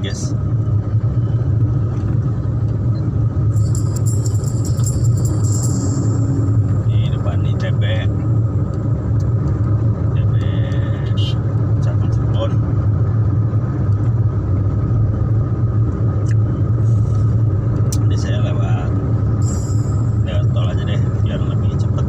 guys. Di depan ITB Cabang Cirebon. Ini saya lewat tol aja deh biar lebih cepet.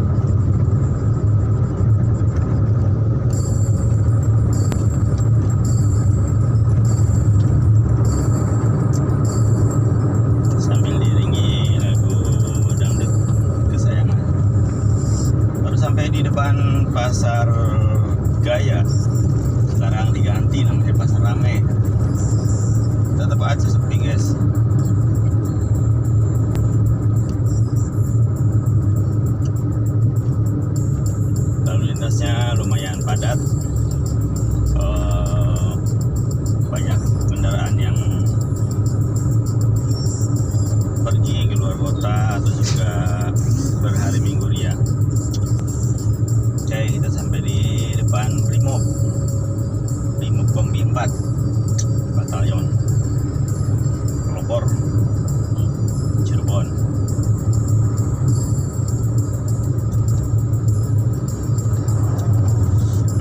Sambil diiringi lagu dangdut kesayangan. Baru sampai di depan Pasar Gaya. Sekarang diganti namanya Pasar Rame. Tetap aja sepi guys. Lalu lintasnya lumayan padat. Banyak kendaraan yang pergi ke luar kota atau juga berhari minggu ria. Oke, kita sampai di depan Brimob Kombi 4 Batalion Pelopor Cirebon.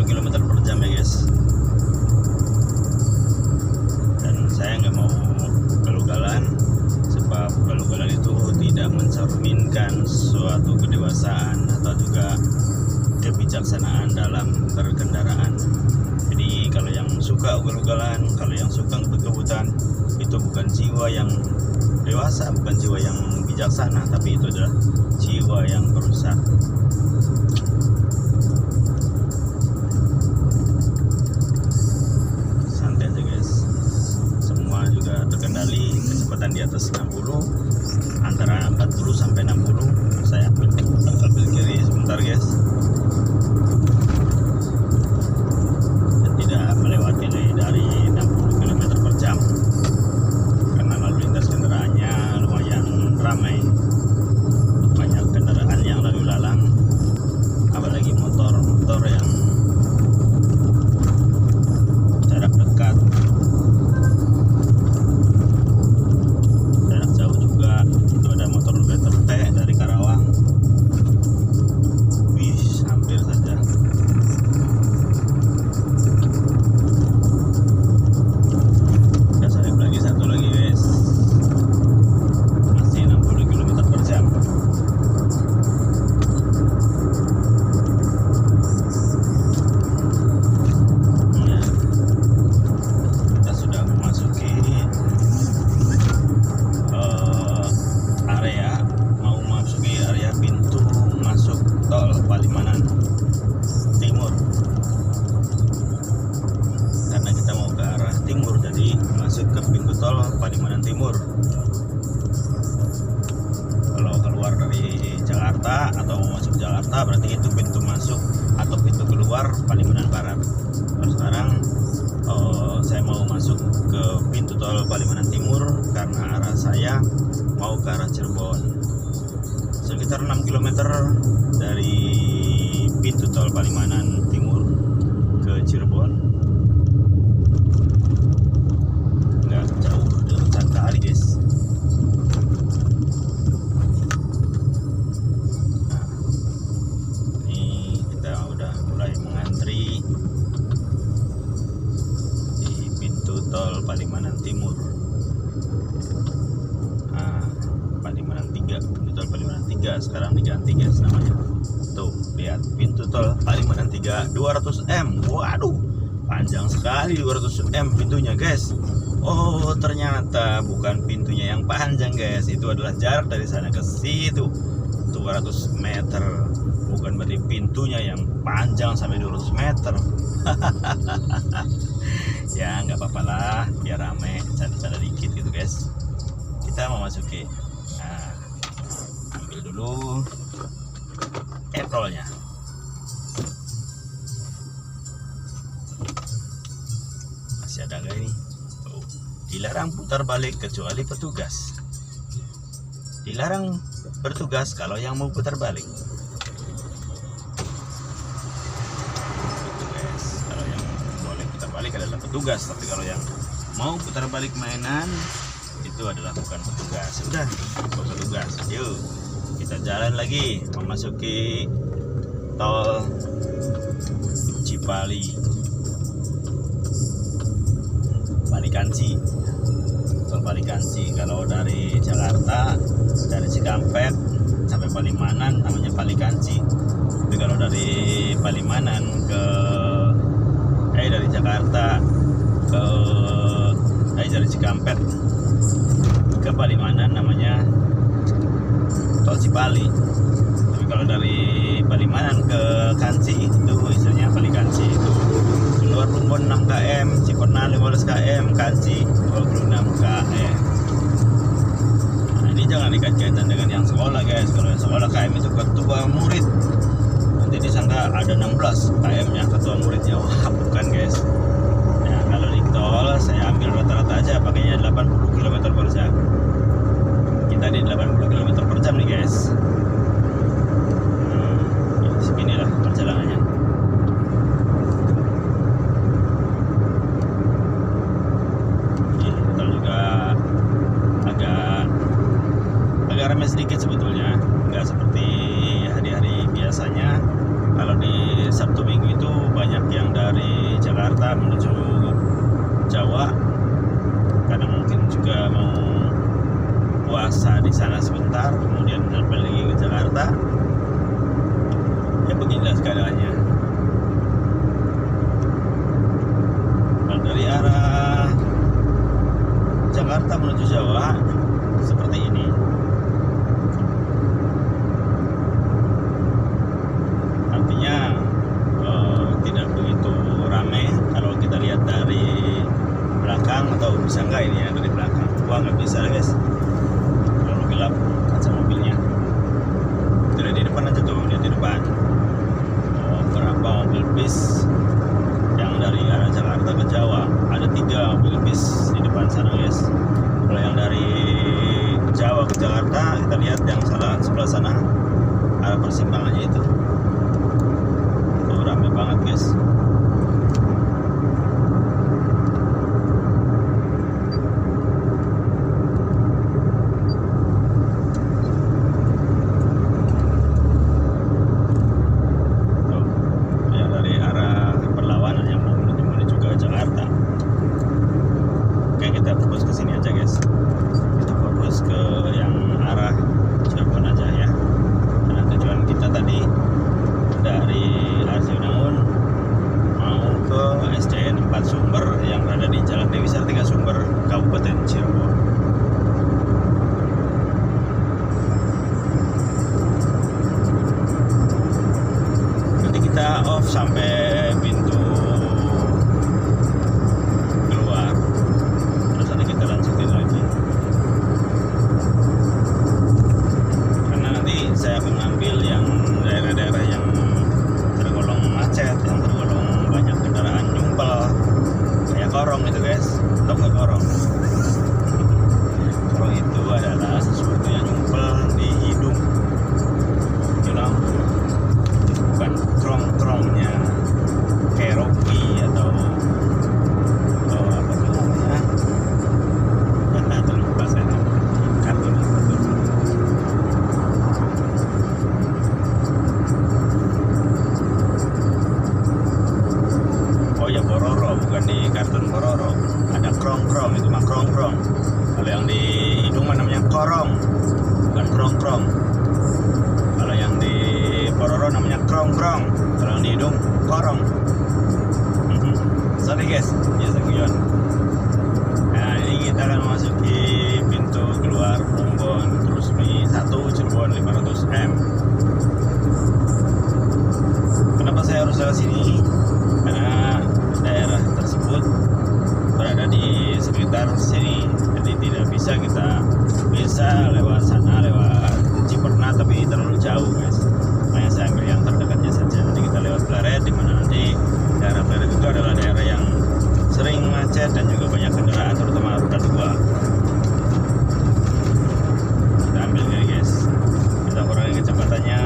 Kilometer per jam ya guys. Dan saya nggak mau galau-galan, sebab galau-galan itu tidak mencerminkan suatu kedewasaan atau juga kebijaksanaan dalam berkendaraan. Jadi kalau yang suka ugal-ugalan, kalau yang suka ngebut-ngebutan, itu bukan jiwa yang dewasa, bukan jiwa yang bijaksana, tapi itu adalah jiwa yang perusak. Santai aja guys, semua juga terkendali, kecepatan di atas 60, antara 40 sampai 60. Saya ambil kiri sebentar guys, dan tidak melewati dari 60 km per jam karena lalu lintas kendaraannya lumayan ramai, banyak kendaraan yang lalu lalang, apalagi motor yang jarak dekat, jarak jauh juga. Itu ada motor BTT dari Karawang. Wih, hampir saja. Kita salib lagi, satu lagi guys, masih 60 km per jam. Nah, kita sudah memasuki area pintu masuk tol Palimanan Timur. Karena kita mau ke arah timur, jadi masuk ke pintu tol Palimanan Timur. Kalau keluar dari Jakarta atau mau masuk Jakarta, berarti itu pintu masuk atau pintu keluar Palimanan Barat. Kalau sekarang saya mau masuk ke pintu tol Palimanan Timur karena arah saya mau ke arah Cirebon. Sekitar 6 km dari pintu tol Palimanan Timur ke Cirebon. Nggak jauh, dekat kali guys. Nah, ini kita udah mulai mengantri di pintu tol Palimanan Timur. Palimanan 3, pintu tol Palimanan 3 sekarang diganti guys namanya. Tuh, lihat pintu tol Palimanan 3 200M. Waduh, panjang sekali 200M pintunya guys. Oh, ternyata bukan pintunya yang panjang guys, itu adalah jarak dari sana ke situ 200 meter. Bukan berarti pintunya yang panjang sampai 200 meter. Ya nggak apa-apa lah, biar rame, canda-canda dikit gitu guys. Kita mau masuki. Nah, ambil dulu e-tolnya. Masih ada nggak ini? Oh, dilarang putar balik kecuali petugas. Dilarang bertugas kalau yang mau putar balik. Itu guys, kalau yang boleh putar balik adalah petugas, tapi kalau yang mau putar balik mainan itu adalah bukan petugas. Udah, bukan petugas. Yuk kita jalan lagi memasuki tol Cipali Palikanci. Tol Palikanci kalau dari Jakarta, dari Cikampek sampai Palimanan namanya Palikanci. Tapi kalau dari Palimanan ke dari Jakarta ke dari Cikampek ke Palimanan namanya tol Cipali. Tapi kalau dari Palimanan ke Kanci itu istilahnya Palikanci. Itu keluar Plumbon 6 km, Ciperna 15 km, Kanci 26 km. Nah, ini jangan dikait-kaitan dengan yang sekolah guys. Kalau yang sekolah KM itu ketua murid, nanti disangka ada 16 KM nya ketua muridnya. Wah, bukan guys. Nah, kalau di tol saya ambil rata-rata aja pakainya 80 km per jam. Kita di 80 km per jam nih guys. Seginilah perjalanannya. Tol juga agak ramai sedikit sebetulnya, nggak seperti hari-hari biasanya. Kalau di Sabtu Minggu itu banyak yang dari Jakarta menuju Jawa, karena mungkin juga mau puasa di sana sebentar, kemudian sampai lagi ke Jakarta. Ya beginilah keadaannya. Kalau dari arah Jakarta menuju Jawa seperti ini. Artinya tidak begitu ramai kalau kita lihat dari belakang, atau bisa enggak ini ya dari belakang. Wah, nggak bisa guys, terlalu gelap kaca mobilnya. Kita lihat di depan aja tuh, lihat di depan. Berapa mobil bis yang dari arah Jakarta ke Jawa? Ada 3 mobil bis di depan sana guys. Kalau yang dari Jawa ke Jakarta, kita lihat yang sebelah sana arah persimpangannya itu ramai banget guys. Sampai pintu keluar, terus nanti kita lanjutin lagi, karena nanti saya mengambil yang daerah-daerah yang tergolong macet, yang tergolong banyak kendaraan nyumpel, kayak Korong itu guys. Tahu nggak Korong? Korong itu adalah sesuatu yang nyumpel di hidung, bukan krong-krongnya kayak Rocky atau apa namanya, terlupa saya kartun. Oh ya, Bororo, bukan di kartun Bororo ada krong-krong, itu mah krong-krong. Kalau yang di hidung mah namanya korong, bukan krong-krong. Kalau yang di Bororo namanya krong-krong, kalau yang di hidung korong. Sorry guys, biasa guyon. Nah, ini kita akan memasuki pintu keluar Plumbon, terus Mi1 Cirebon 500M. Kenapa saya harus lewat sini? Karena daerah tersebut berada di sekitar sini, jadi tidak bisa lewat sana, lewat Ciperna, tapi terlalu jauh guys. Makanya saya ambil yang terdekatnya saja. Nanti kita lewat Pleret, di mana nanti daerah Pleret itu adalah daerah yang sering macet dan juga banyak kendaraan, terutama roda 2. Kita ambil ya guys, kita kurangi kecepatannya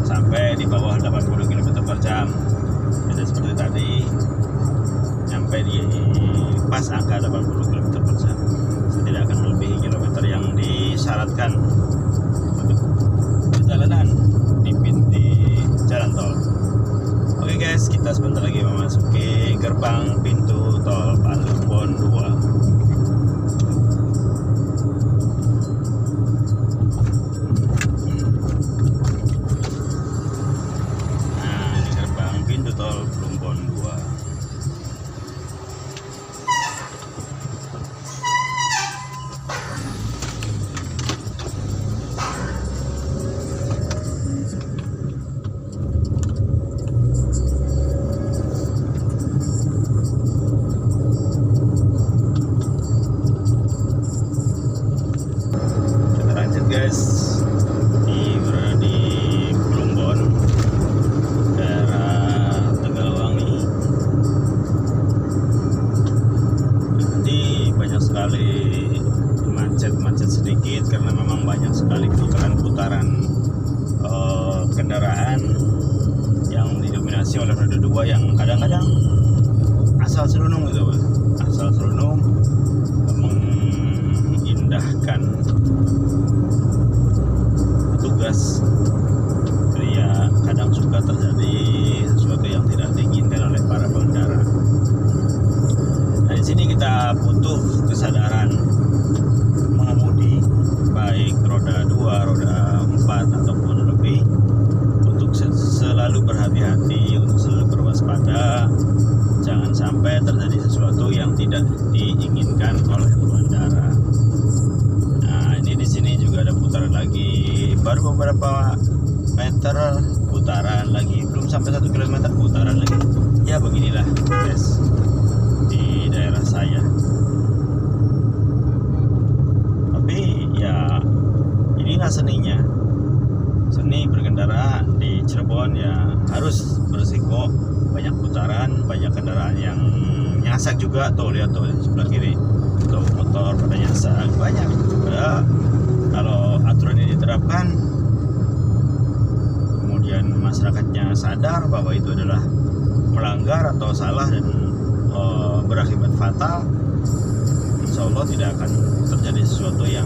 sampai di bawah 80 km per jam. Jadi seperti tadi, nyampe di pas angka 80 km/jam. Saya tidak akan melebihi kilometer yang disyaratkan untuk perjalanan di jalan tol. Oke guys, kita sebentar lagi memasuki gerbang pintu tol Plumbon 2. Tol Plumbon 2. Kita lanjut guys, berada di Plumbon, daerah Tegalwangi. Jadi banyak sekali macet sedikit karena memang banyak sekali putaran-putaran kendaraan yang didominasi oleh roda 2 yang kadang-kadang asal serunung gitu, asal serunung mengindahkan petugas. Jadi ya kadang suka terjadi sesuatu yang tidak diinginkan oleh para pengendara. Nah, di sini kita butuh kesadaran mengemudi, baik roda 2, roda 4 ataupun lebih, untuk selalu berhati-hati, untuk selalu berwaspada. Jangan sampai terjadi sesuatu yang tidak diinginkan oleh pengendara. Nah, ini di sini juga ada putaran lagi, baru beberapa meter putaran lagi, belum sampai 1 km putaran lagi. Ya beginilah guys di daerah saya. Tapi ya inilah seninya, seni berkendara di Cirebon. Ya harus berisiko, banyak putaran, banyak kendaraan yang nyasak juga. Tuh lihat tuh sebelah kiri tuh motor pada nyasak banyak. Padahal kalau aturan ini diterapkan, kemudian masyarakatnya sadar bahwa itu adalah melanggar atau salah dan berakibat fatal, insya Allah tidak akan terjadi sesuatu yang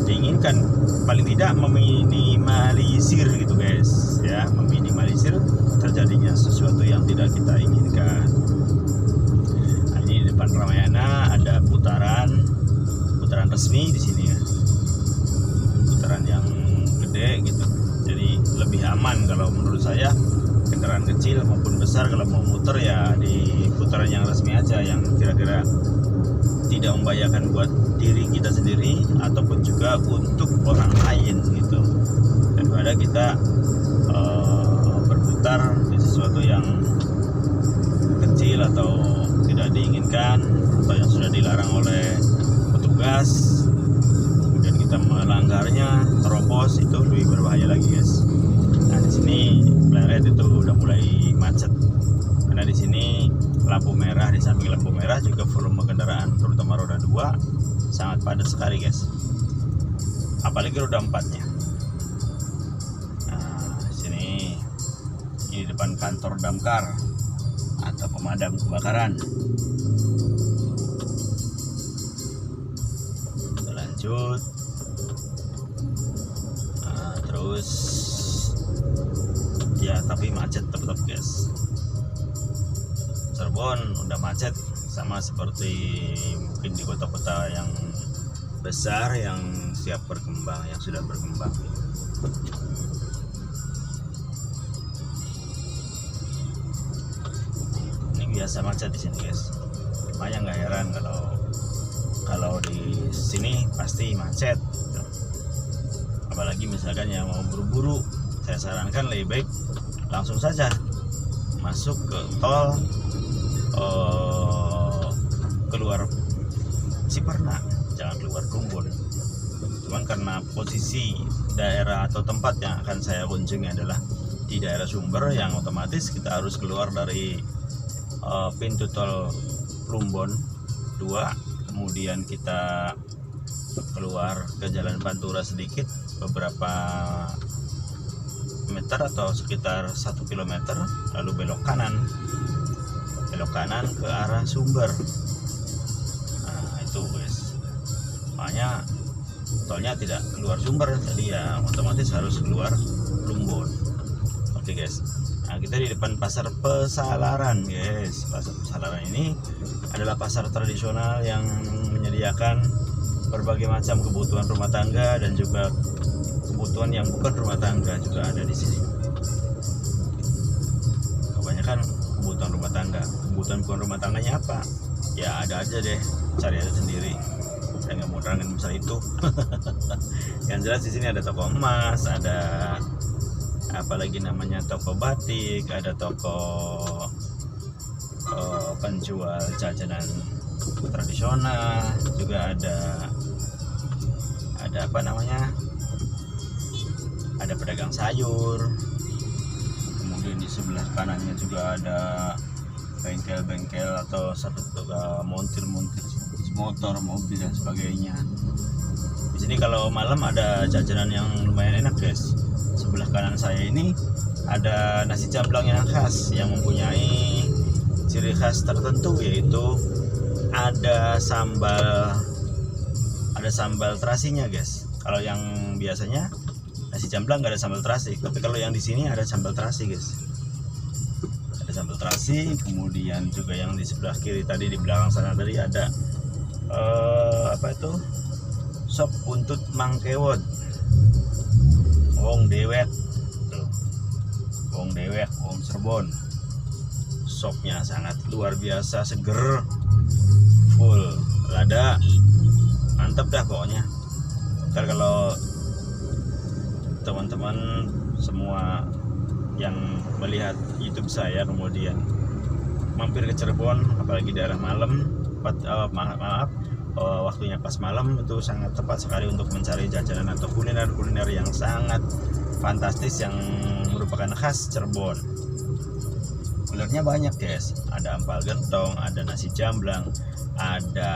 diinginkan. Paling tidak meminimalisir gitu guys ya, meminimalisir terjadinya sesuatu yang tidak kita inginkan. Nah, ini di depan Ramayana ada putaran resmi di sini ya, putaran yang gede gitu. Jadi lebih aman kalau menurut saya, kendaraan kecil maupun besar kalau mau muter ya di putaran yang resmi aja, yang kira-kira tidak membahayakan buat diri kita sendiri ataupun juga untuk orang lain gitu, daripada kita berputar di sesuatu yang kecil atau tidak diinginkan atau yang sudah dilarang oleh petugas, kemudian kita melanggarnya, terobos, itu lebih berbahaya lagi guys. Nah di sini Pleret itu udah mulai macet karena di sini lampu merah, di samping lampu merah juga volume kendaraan terutama roda 2 sangat padat sekali guys, apalagi roda 4-nya. Nah sini ini depan kantor damkar atau pemadam kebakaran. Kita lanjut. Nah, terus ya tapi macet tetap guys. Cirebon udah macet sama seperti mungkin di kota-kota yang besar yang siap berkembang, yang sudah berkembang. Ini biasa macet di sini guys, makanya nggak heran kalau di sini pasti macet. Apalagi misalkan yang mau buru-buru, saya sarankan lebih baik langsung saja masuk ke tol keluar Ciperna, jangan keluar Plumbon. Cuman karena posisi daerah atau tempat yang akan saya kunjungi adalah di daerah Sumber, yang otomatis kita harus keluar dari pintu tol Plumbon 2, kemudian kita keluar ke Jalan Pantura sedikit beberapa meter atau sekitar 1 km, lalu belok kanan ke arah Sumber. itu guys. Makanya tolnya tidak keluar Sumber, jadi ya otomatis harus keluar Plumbon. Oke guys, nah kita di depan pasar Pesalaran guys. Pasar Pesalaran ini adalah pasar tradisional yang menyediakan berbagai macam kebutuhan rumah tangga dan juga kebutuhan yang bukan rumah tangga juga ada di sini. Kebanyakan kebutuhan rumah tangga. Kebutuhan bukan rumah tangganya apa? Ya ada aja deh, cari aja sendiri. Saya nggak mau terangin masalah itu. Yang jelas di sini ada toko emas, ada apalagi namanya toko batik, ada toko penjual jajanan tradisional, juga ada apa namanya, ada pedagang sayur. Kemudian di sebelah kanannya juga ada bengkel-bengkel atau satu montir-montir motor, mobil dan sebagainya. Di sini kalau malam ada jajanan yang lumayan enak guys. Sebelah kanan saya ini ada nasi jamblang yang khas, yang mempunyai ciri khas tertentu, yaitu ada sambal terasinya guys. Kalau yang biasanya nasi jamblang nggak ada sambal terasi, tapi kalau yang di sini ada sambal terasi guys. Ada sambal terasi. Kemudian juga yang di sebelah kiri tadi, di belakang sana tadi ada apa itu, sop buntut mangkewot wong dewek tuh. Wong dewek, wong Cirebon. Sopnya sangat luar biasa, seger, full lada, mantap dah pokoknya. Ntar kalau teman-teman semua yang melihat YouTube saya kemudian mampir ke Cirebon, apalagi daerah malam, waktunya pas malam, itu sangat tepat sekali untuk mencari jajanan atau kuliner-kuliner yang sangat fantastis yang merupakan khas Cirebon. Kulinernya banyak guys, ada empal gentong, ada nasi jamblang, ada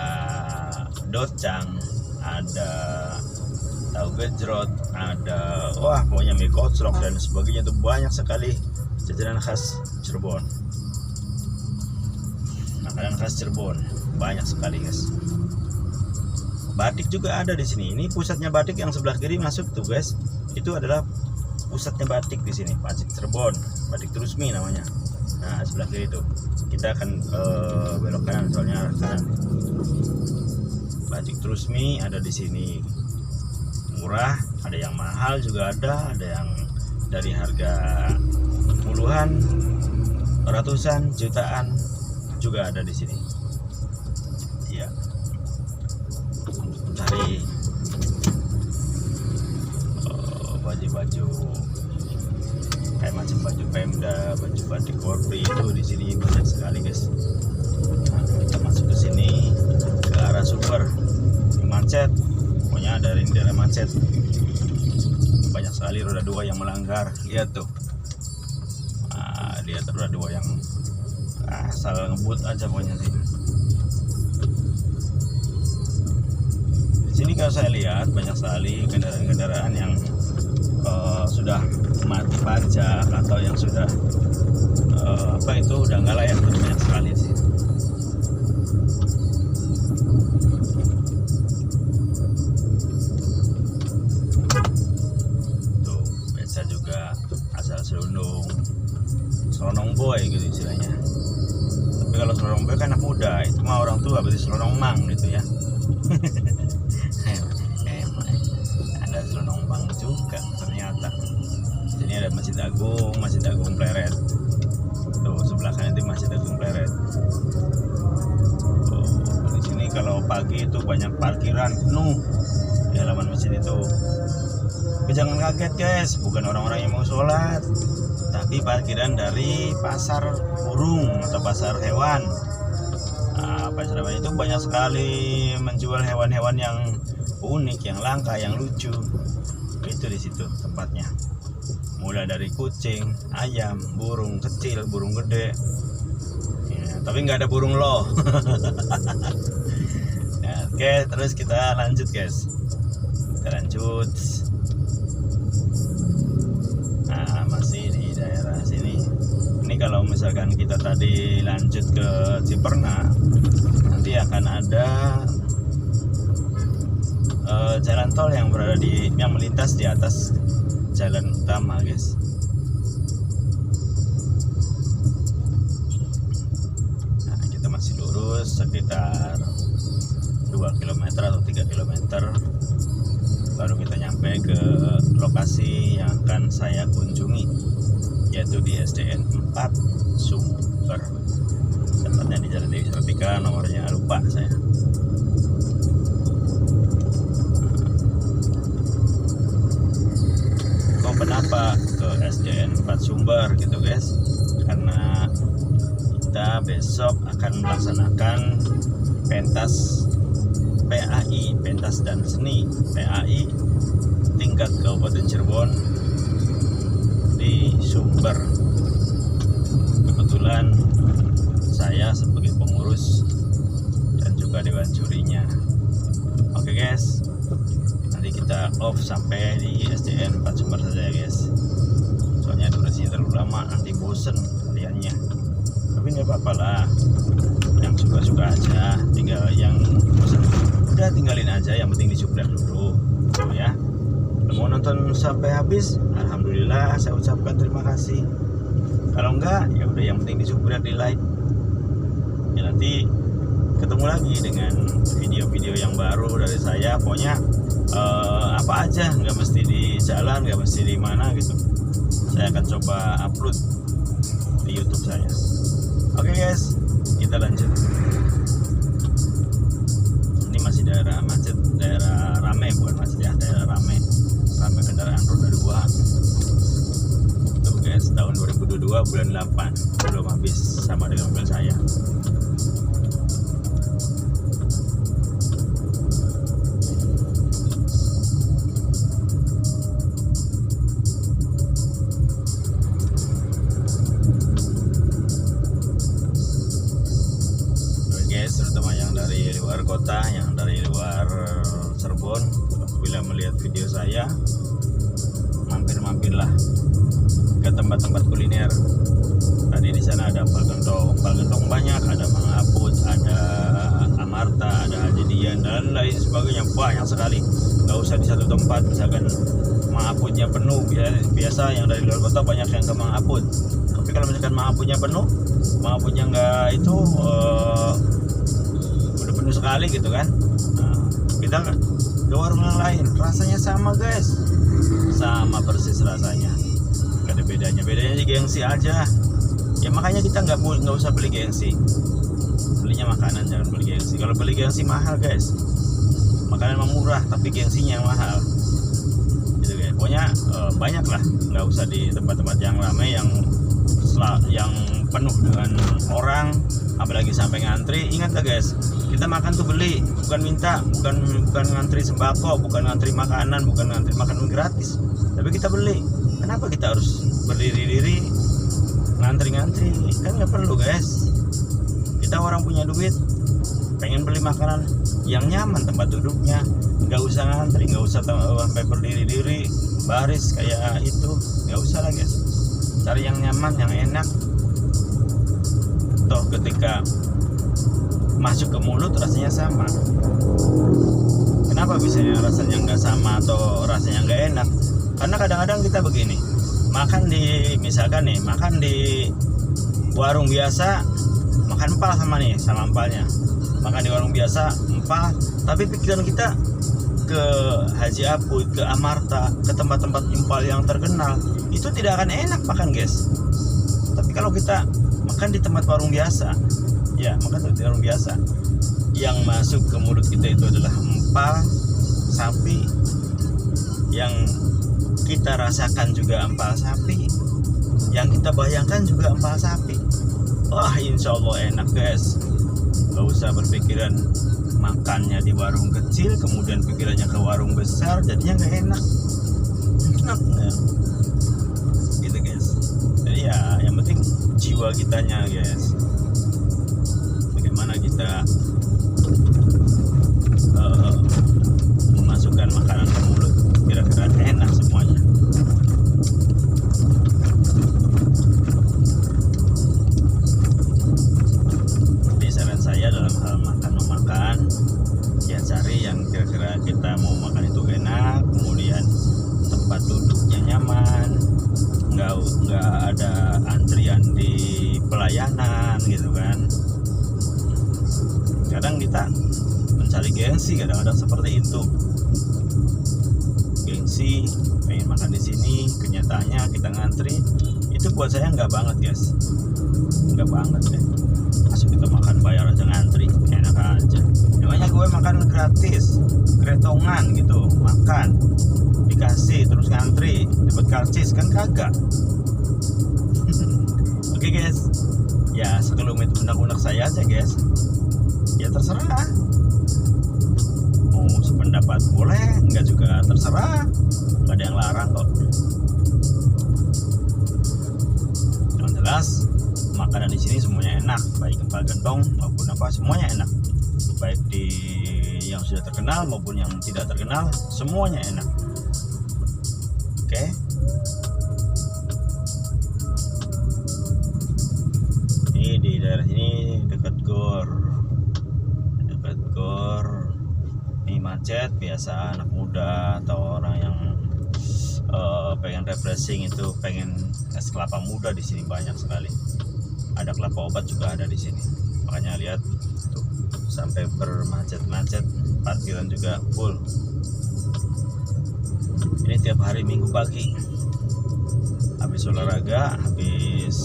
docang, ada tahu gejrot, ada pokoknya mie koclok dan sebagainya. Itu banyak sekali jajanan khas Cirebon, makanan khas Cirebon banyak sekali guys. Batik juga ada di sini. Ini pusatnya batik, yang sebelah kiri masuk tuh guys. Itu adalah pusatnya batik di sini, Batik Cirebon, Batik Trusmi namanya. Nah sebelah kiri tuh. Kita akan belok kanan soalnya kanan. Batik Trusmi ada di sini. Murah, ada yang mahal juga ada yang dari harga puluhan, ratusan, jutaan juga ada di sini. Iya. Cari baju-baju kayak macam baju Pemda, baju batik Korpri, itu di sini banyak sekali guys. Nah, kita masuk ke sini ke arah Sumber, macet. Pokoknya dari daerah macet, banyak sekali roda dua yang melanggar. Lihat tuh, lihat roda dua yang asal ngebut aja pokoknya sih. Di sini kalau saya lihat banyak sekali kendaraan-kendaraan yang sudah mati pajak atau yang sudah udah nggak layak, tuh banyak sekali sih. Tuh beca juga asal selonong boy gitu istilahnya. Tapi kalau selonong boy kan anak muda, itu mah orang tua, berarti selonong mang gitu ya. Ada selonong mang juga ternyata. Ini ada Masjid Agung Pleret. Tuh sebelah kanan itu Masjid Agung Pleret. Di sini kalau pagi itu banyak parkiran penuh di halaman masjid itu. Tapi jangan kaget guys, bukan orang-orang yang mau sholat, tapi parkiran dari pasar burung atau pasar hewan. Pasar hewan itu banyak sekali menjual hewan-hewan yang unik, yang langka, yang lucu. Itu di situ tempatnya. Mulai dari kucing, ayam, burung kecil, burung gede. Ya, tapi nggak ada burung loh. Nah, oke, terus kita lanjut guys. Kita lanjut. Nah, masih di daerah sini. Ini kalau misalkan kita tadi lanjut ke Ciperna, nanti akan ada jalan tol yang melintas di atas jalan utama, guys. Nah, kita masih lurus sekitar 2 km atau 3 km baru kita nyampe ke lokasi yang akan saya kunjungi, yaitu di SDN 4 Sumber, tepatnya di Jalan Dewi Sartika, nomornya lupa saya. Kenapa ke SDN 4 Sumber gitu, guys? Karena kita besok akan melaksanakan pentas PAI, pentas dan seni PAI tingkat Kabupaten Cirebon di Sumber. Kebetulan saya sebagai pengurus dan juga dewan jurinya. Oke, guys, nanti kita off sampai di SDN 4 Sumber saja, guys. Soalnya durasinya terlalu lama, nanti bosen kaliannya. Tapi nggak apa-apa lah, yang suka-suka aja, tinggal yang bosen udah tinggalin aja, yang penting disupport dulu ya. Mau nonton sampai habis, alhamdulillah, saya ucapkan terima kasih. Kalau enggak, ya udah, yang penting disupport, di like ya. Nanti ketemu lagi dengan video-video yang baru dari saya. Pokoknya apa aja, nggak mesti di jalan, nggak mesti di mana gitu, saya akan coba upload di YouTube saya. Oke, guys, kita lanjut. Ini masih daerah macet, daerah rame, bukan macet ya, daerah rame kendaraan roda 2 tuh, guys. Tahun 2022 bulan 8 belum habis sama dengan mobil saya. Terutama yang dari luar kota, yang dari luar Cirebon, bila melihat video saya, mampirlah ke tempat-tempat kuliner. Tadi di sana ada empal gentong banyak, ada Mang Aput, ada Amarta, ada Haji Dian, dan lain sebagainya, banyak sekali. Gak usah di satu tempat, misalkan Mang Aputnya penuh, biasa yang dari luar kota banyak yang ke Mang Aput. Tapi kalau misalkan Mang Aputnya penuh, Mang Aputnya nggak itu penuh sekali gitu kan, nah, kita ke warung yang lain, rasanya sama, guys, sama persis rasanya, gak ada bedanya di gengsi aja ya. Makanya kita nggak usah beli gengsi, belinya makanan, jangan beli gengsi. Kalau beli gengsi mahal, guys, makanan memang murah tapi gengsinya yang mahal gitu, guys. Pokoknya banyak lah, nggak usah di tempat-tempat yang ramai, yang penuh dengan orang, apalagi sampai ngantri. Ingat ya, guys, kita makan tuh beli, bukan minta, bukan ngantri sembako, bukan ngantri makanan, bukan ngantri makanan gratis, tapi kita beli. Kenapa kita harus berdiri-diri ngantri-ngantri? Kan nggak perlu, guys. Kita orang punya duit, pengen beli makanan yang nyaman, tempat duduknya, nggak usah ngantri, nggak usah sampai berdiri-diri baris kayak itu, nggak usah lah, guys. Cari yang nyaman, yang enak. Toh ketika masuk ke mulut rasanya sama. Kenapa bisa rasanya nggak sama atau rasanya nggak enak? Karena kadang-kadang kita begini, makan di warung biasa, makan empal sama empalnya. Makan di warung biasa empal, tapi pikiran kita ke Haji Aput, ke Amarta, ke tempat-tempat empal yang terkenal, itu tidak akan enak makan, guys. Tapi kalau kita makan di tempat warung biasa, ya makan di warung biasa, yang masuk ke mulut kita itu adalah empal sapi, yang kita rasakan juga empal sapi, yang kita bayangkan juga empal sapi. Wah, insya Allah enak, guys. Gak usah berpikiran makannya di warung kecil, kemudian pikirannya ke warung besar, jadinya nggak enak. Gitu, guys. Jadi ya, yang penting jiwa kitanya, guys. Bagaimana kita memasukkan makanan ke mulut, kira-kira enak semuanya. Jadi saran saya dalam hal memakan, Ya cari yang kira-kira kita mau makan itu enak, kemudian tempat duduknya nyaman, nggak ada antrian di pelayanan gitu kan. Kadang kita mencari gengsi, kadang-kadang seperti itu, gengsi pengen makan di sini, kenyataannya kita ngantri. Itu buat saya nggak banget guys, nggak banget deh. Masuk kita makan bayar aja ngantri, enak aja. Namanya gue makan gratis, kretongan gitu, makan dikasih terus ngantri dapat karcis kan kagak. Oke guys, ya sekelumit unek-unek saya aja guys. Ya terserah, mau sependapat boleh, enggak juga terserah, nggak ada yang larang kok. Yang jelas makanan di sini semuanya enak, baik empal gentong maupun apa, semuanya enak. Baik di yang sudah terkenal maupun yang tidak terkenal, semuanya enak. Oke. Ini di daerah sini dekat gor. Ini macet biasa, anak muda atau orang yang pengen refreshing itu, pengen es kelapa muda di sini banyak sekali. Ada kelapa obat juga ada di sini. Makanya lihat tuh, sampai bermacet-macet, parkiran juga full. Ini tiap hari Minggu pagi. Habis olahraga, habis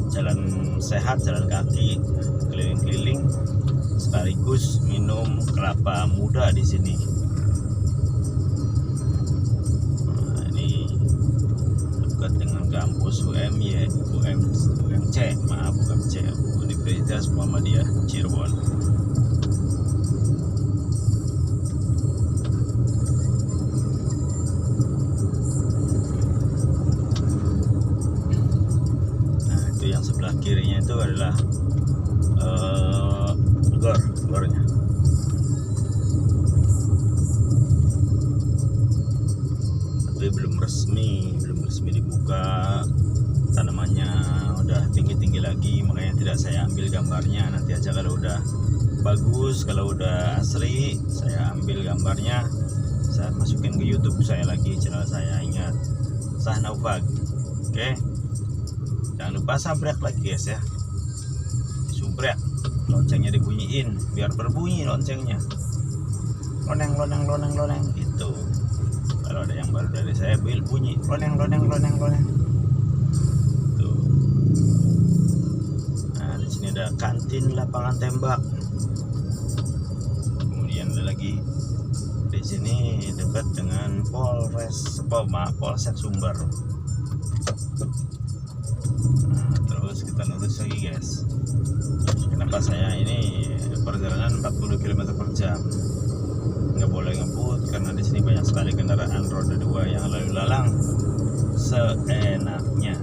jalan sehat, jalan kaki, keliling-keliling, sekaligus minum kelapa muda di sini. Nah, ini dekat dengan kampus UMC, maaf UMC, Universitas Muhammadiyah Cirebon. Nah, itu yang sebelah kirinya itu adalah gornya. Tapi belum resmi dibuka, tanamannya udah tinggi lagi, makanya tidak saya ambil gambarnya. Nanti aja kalau udah bagus, kalau udah asli, saya ambil gambarnya, saya masukin ke YouTube saya lagi, channel saya. Ingat, Sahnaufag. Oke, jangan lupa subrek lagi guys ya, subrek, loncengnya dibunyiin biar berbunyi loncengnya, loneng gitu. Kalau ada yang baru dari saya, bunyi loneng tuh. Nah, di sini ada kantin lapangan tembak. Kemudian ada lagi di sini dekat dengan Polsek Sumber. Nah, terus kita lurus lagi guys. Kenapa saya ini perjalanan 40 km per jam, nggak boleh ngebut karena di sini banyak sekali kendaraan roda 2 yang lalu lalang seenaknya.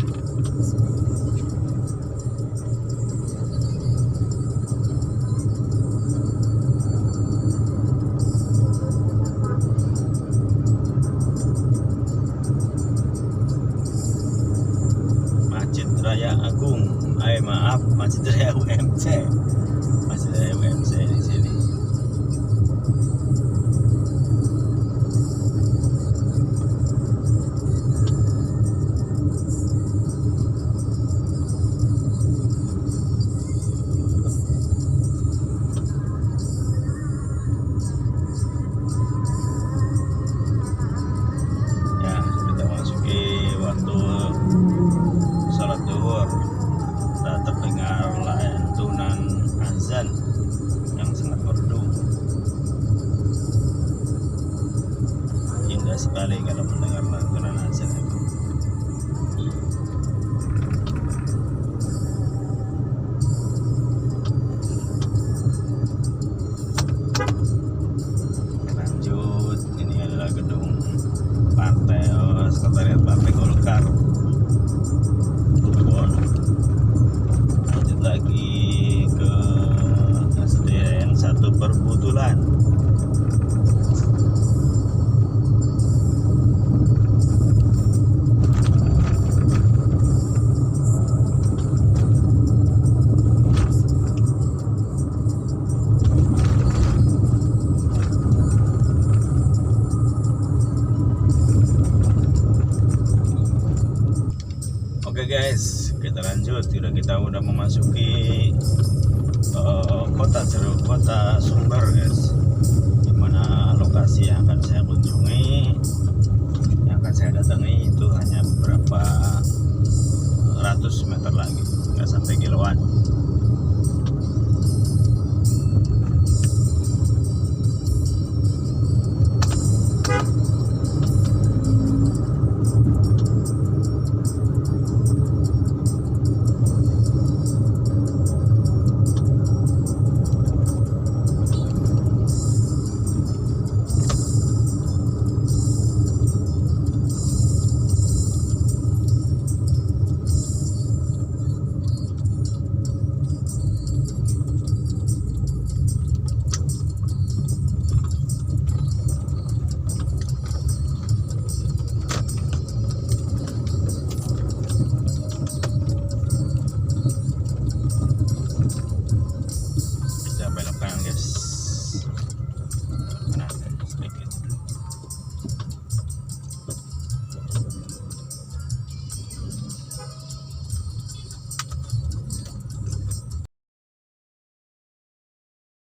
Masjid Raya Agung, Masjid Raya UMC, Masjid Raya UMC di sini. Ya, kita masuki waktu sholat zuhur. Sudah terdengar lantunan azan yang sangat merdu. Indah sekali kalau mendengar lantunan azan itu. Lanjut, ini adalah gedung sekretariat Partai Golkar. Lanjut lagi ke SDN 1 Perbutulan. kita lanjut. Kita udah memasuki kota Sumber guys, dimana lokasi yang akan saya kunjungi, yang akan saya datangi itu hanya beberapa ratus meter lagi, nggak sampai kiloan.